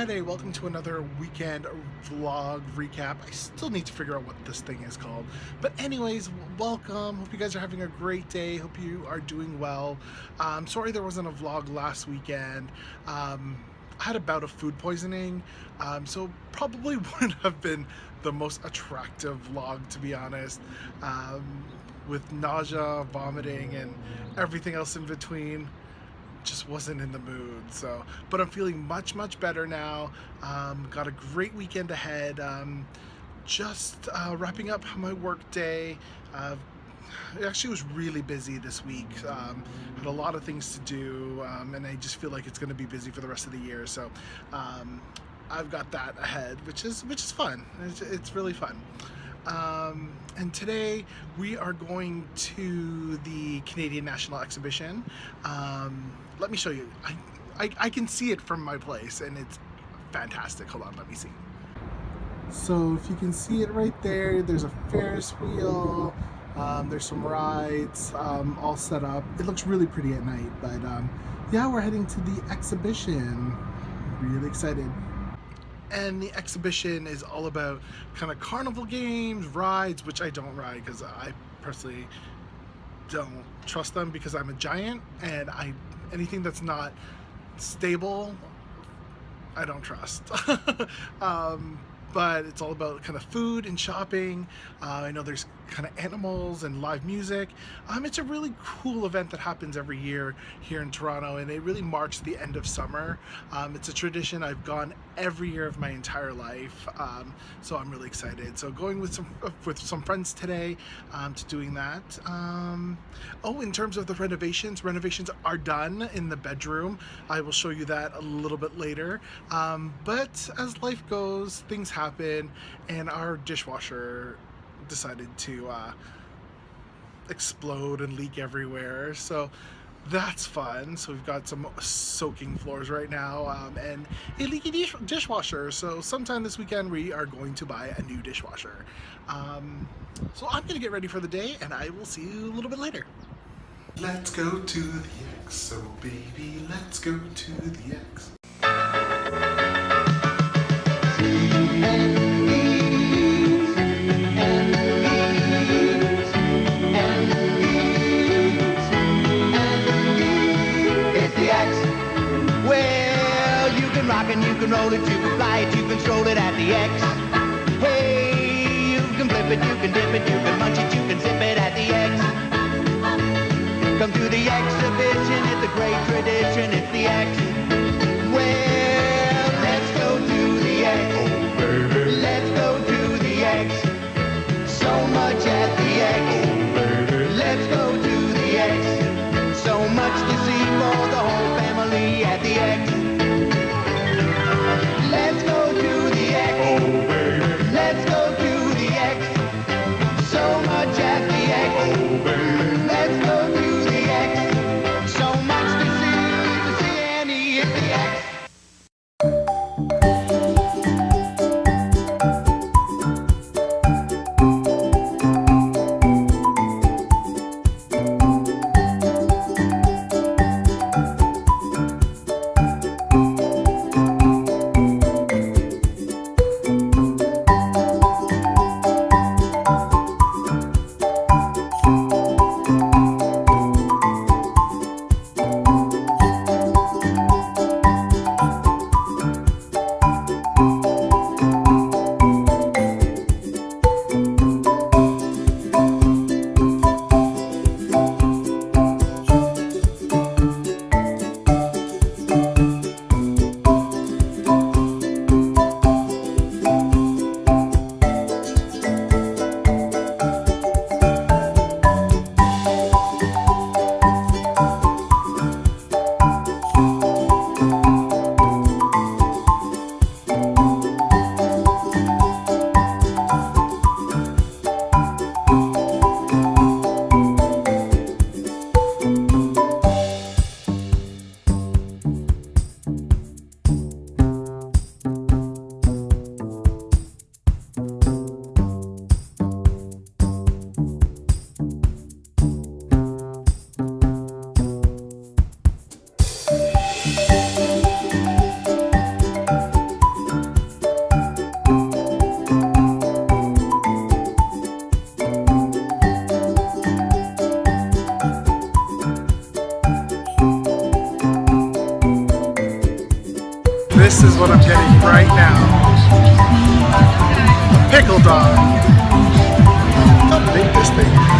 Friday. Welcome to another weekend vlog recap. I still need to figure out what this thing is called. But anyways, welcome. Hope you guys are having a great day. Hope you are doing well. Sorry there wasn't a vlog last weekend. I had a bout of food poisoning, so probably wouldn't have been the most attractive vlog, to be honest. With nausea, vomiting, and everything else in between. Just wasn't in the mood. So but I'm feeling much better now. Got a great weekend ahead. Just wrapping up my work day. It actually was really busy this week. Had a lot of things to do, and I just feel like it's going to be busy for the rest of the year. So I've got that ahead, which is fun. It's really fun. And today we are going to the Canadian National Exhibition. Let me show you. I can see it from my place and it's fantastic. Hold on, let me see. So if you can see it right there, there's a Ferris wheel, there's some rides all set up. It looks really pretty at night, but yeah, we're heading to the exhibition. Really excited. And the exhibition is all about kind of carnival games, rides, which I don't ride because I personally don't trust them because I'm a giant, and anything that's not stable, I don't trust. But it's all about kind of food and shopping. I know there's kind of animals and live music. It's a really cool event that happens every year here in Toronto, and it really marks the end of summer. It's a tradition I've gone every year of my entire life, so I'm really excited. So going with some friends today to doing that. Oh, in terms of the renovations are done in the bedroom. I will show you that a little bit later. But as life goes, things happen, and our dishwasher decided to explode and leak everywhere, so that's fun. So we've got some soaking floors right now, and a leaky dishwasher, so sometime this weekend we are going to buy a new dishwasher. So I'm gonna get ready for the day, and I will see you a little bit later. Let's go to the X, so baby, let's go to the X. And you can roll it, you can fly it, you can stroll it at the X. Hey, you can flip it, you can dip it, you can munch it, you can zip it at the X. Come to the exhibition, it's a great tradition, it's the X. Well, let's go to the X. Oh, baby. Let's go to the X. So much at the X. Oh, baby. Let's go to the X. So much to see for the whole family at the X. Let's go to the X. Oh, baby. Let's go to the X. So much at the X. Oh, baby. Let's go to the X. So much to see This is what I'm getting right now. A pickle dog. Look how big this thing is.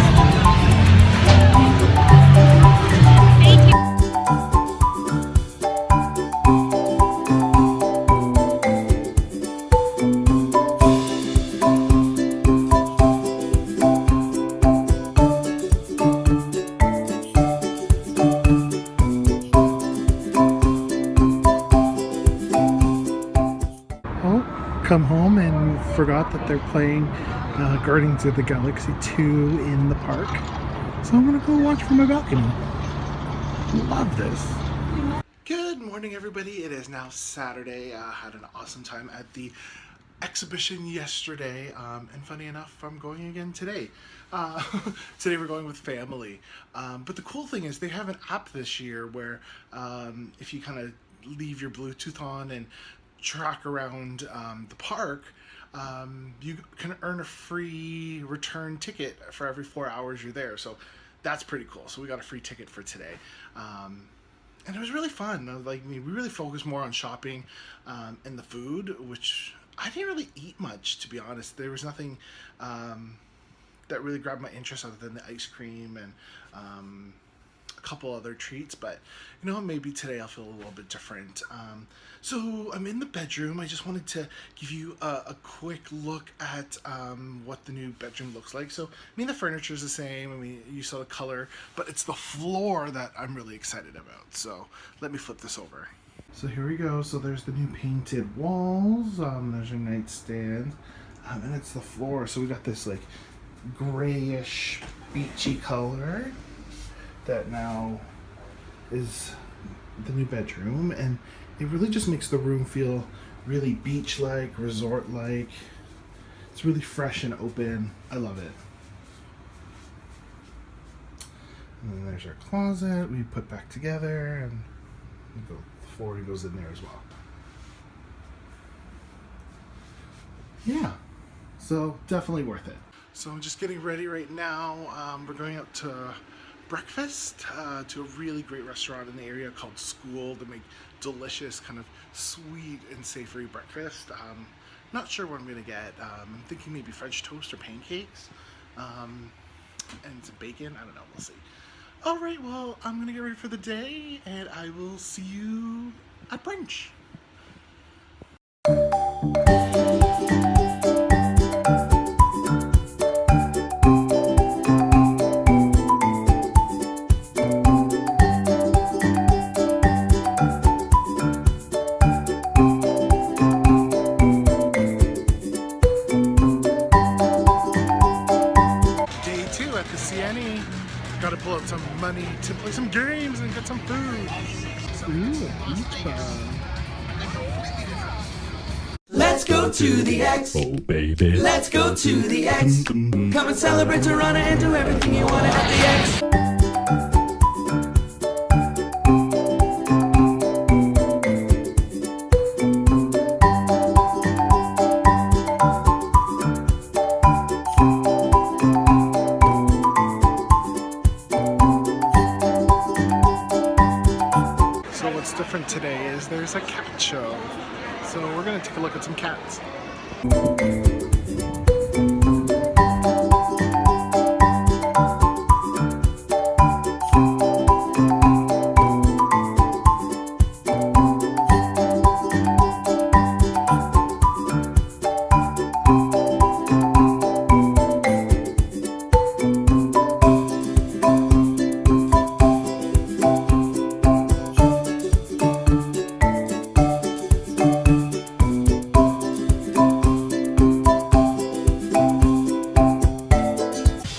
Come home and forgot that they're playing Guardians of the Galaxy 2 in the park. So I'm gonna go watch from my balcony. Love this. Good morning, everybody. It is now Saturday. I had an awesome time at the exhibition yesterday, and funny enough, I'm going again today. Today we're going with family. But the cool thing is they have an app this year where if you kind of leave your Bluetooth on and track around the park, you can earn a free return ticket for every 4 hours you're there. So that's pretty cool. So we got a free ticket for today. And it was really fun. Like, we really focused more on shopping and the food, which I didn't really eat much, to be honest. There was nothing that really grabbed my interest other than the ice cream and a couple other treats, but you know, maybe today I'll feel a little bit different. So I'm in the bedroom. I just wanted to give you a quick look at what the new bedroom looks like. So I mean, the furniture is the same. I mean, you saw the color, but it's the floor that I'm really excited about. So let me flip this over. So here we go. So there's the new painted walls. There's your nightstand, and it's the floor. So we got this like grayish beachy color that now is the new bedroom, and it really just makes the room feel really beach-like, resort-like. It's really fresh and open. I love it. And then there's our closet we put back together, and the floor goes in there as well. Yeah, so definitely worth it. So I'm just getting ready right now. We're going out to breakfast to a really great restaurant in the area called School. They make delicious kind of sweet and savory breakfast. Not sure what I'm gonna get. I'm thinking maybe French toast or pancakes and some bacon. I don't know, we'll see. All right, well, I'm gonna get ready for the day and I will see you at brunch. Gotta pull out some money to play some games and get some food. Ooh, a beach bar. Let's go to the X. Oh baby. Let's go to the X. Come and celebrate Toronto and do everything you want at the X. What's different today is there's a cat show. So we're gonna take a look at some cats.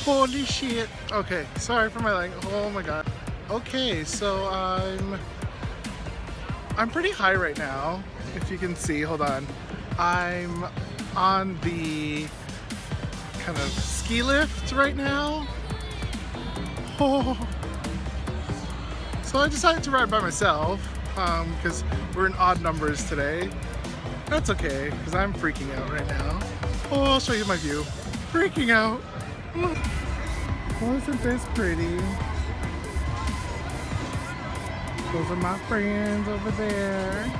Holy shit. Okay, sorry for my language. Oh my god. Okay, so I'm pretty high right now, if you can see. Hold on. I'm on the kind of ski lift right now. Oh. So I decided to ride by myself because we're in odd numbers today. That's okay, because I'm freaking out right now. Oh, I'll show you my view. Freaking out. Wasn't this pretty? Those are my friends over there.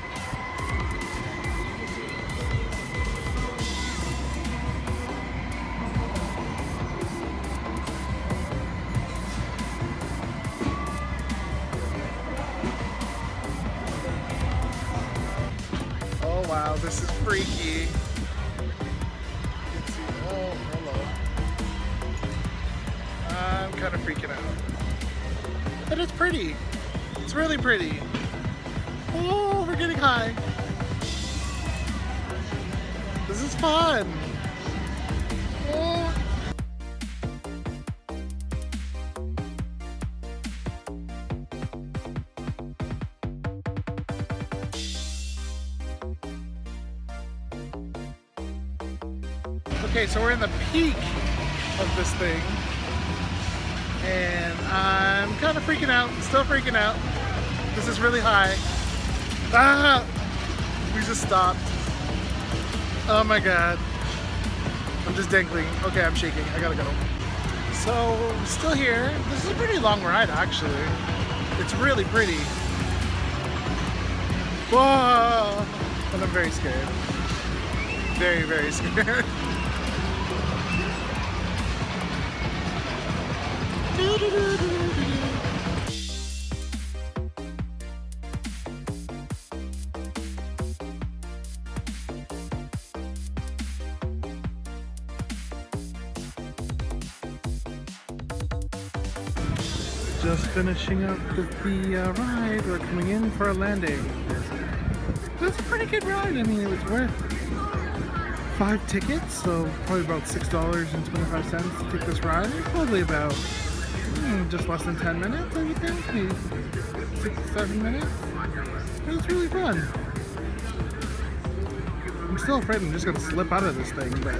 This is freaky. Let's see. Oh, hello. I'm kind of freaking out. But it's pretty. It's really pretty. Oh, we're getting high. This is fun. Oh. Okay, so we're in the peak of this thing, and I'm kind of freaking out, still freaking out. This is really high. Ah! We just stopped. Oh my god. I'm just dangling. Okay, I'm shaking. I gotta go. So, still here. This is a pretty long ride, actually. It's really pretty. Whoa! And I'm very scared. Very, very scared. Just finishing up with the ride. We're coming in for a landing. That's a pretty good ride. I mean, it was worth 5 tickets, so probably about $6.25 to take this ride. Probably about just less than 10 minutes, I would think. Maybe 6 to 7 minutes. It was really fun. I'm still afraid I'm just going to slip out of this thing, but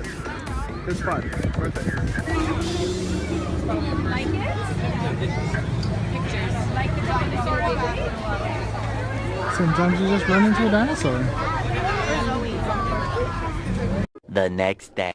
it's fun. Worth it. Like it? Pictures. Like the dinosaur. Sometimes you just run into a dinosaur. The next day.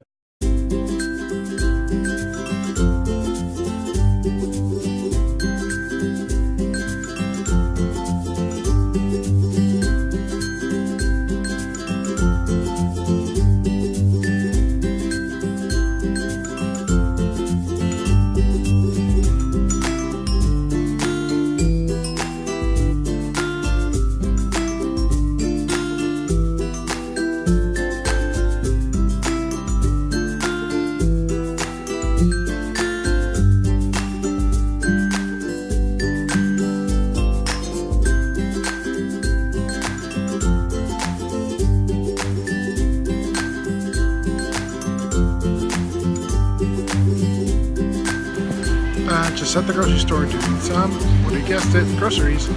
Just at the grocery store doing some, what do you guessed it, groceries.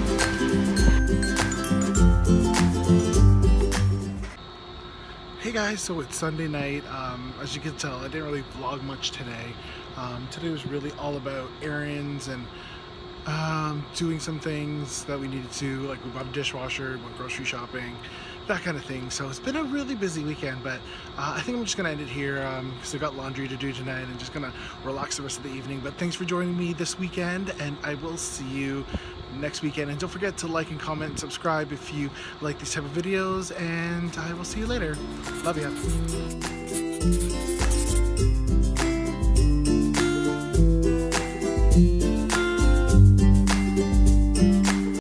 Hey guys, so it's Sunday night. As you can tell, I didn't really vlog much today. Today was really all about errands and doing some things that we needed to, like we bought a dishwasher, went grocery shopping, that kind of thing. So it's been a really busy weekend, but I think I'm just gonna end it here because I've got laundry to do tonight and just gonna relax the rest of the evening. But thanks for joining me this weekend, and I will see you next weekend. And don't forget to like and comment and subscribe if you like these type of videos, and I will see you later. Love ya.